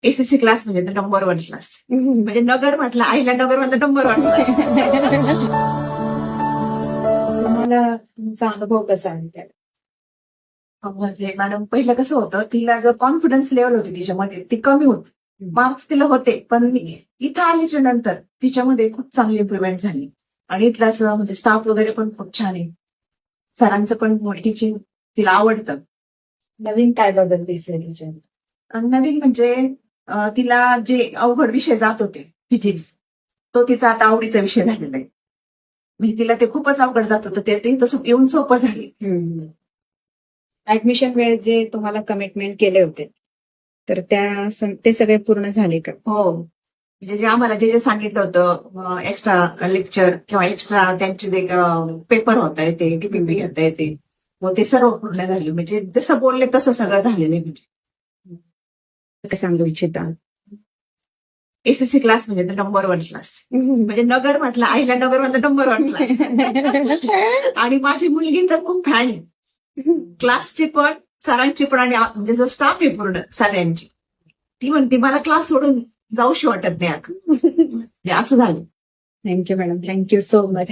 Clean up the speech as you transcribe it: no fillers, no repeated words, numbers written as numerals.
ACC class म्हणजे number 1 class. म्हणजे नगर मधला आईला नगर मधला नंबर 1 क्लास. तुम्हाला तुमचा अनुभव कसा आहे त्यात? म्हणजे मॅडम पहिलं कसं होतं, तिला जर कॉन्फिडन्स लेवल होती तिच्यामध्ये ती कमी होती. मार्क्स तिला होते, पण इथं आल्याच्या नंतर तिच्यामध्ये खूप चांगली इम्प्रुव्हमेंट झाली. आणि इथलं असं म्हणजे स्टाफ वगैरे पण खूप छान आहे. सरांचं पण टीचिंग तिला आवडतं. नवीन काय बदल दिसले तिच्यात? नवीन म्हणजे तिला जे अवघड विषय जात होते फिजिक्स, तो तिचा आता आवडीचा विषय झालेला आहे. म्हणजे तिला ते खूपच अवघड जात होतं, ते तसं येऊन सोपं झाले. ऍडमिशन वेळेस जे तुम्हाला कमिटमेंट केले होते तर ते सगळे पूर्ण झाले का? हो. म्हणजे जे आम्हाला जे सांगितलं होतं एक्स्ट्रा लेक्चर किंवा एक्स्ट्रा त्यांचे जे पेपर होत आहे ते टीपीपी घेता येते, मग ते सर्व पूर्ण झाले. म्हणजे जसं बोलले तसं सगळं झालेलं आहे. म्हणजे काय सांगू इच्छिता? एसीसी क्लास म्हणजे नंबर 1 क्लास. म्हणजे नगर मधला आईला नगर मधला नंबर 1 क्लास. आणि माझी मुलगी तर खूप फॅन आहे. क्लासची पण, सरांची पण, आणि म्हणजे जो स्टाफ आहे पूर्ण सगळ्यांची, ती म्हणते मला क्लास सोडून जाऊशी वाटत नाही आता. म्हणजे असं झालं. Thank you madam, thank you so much.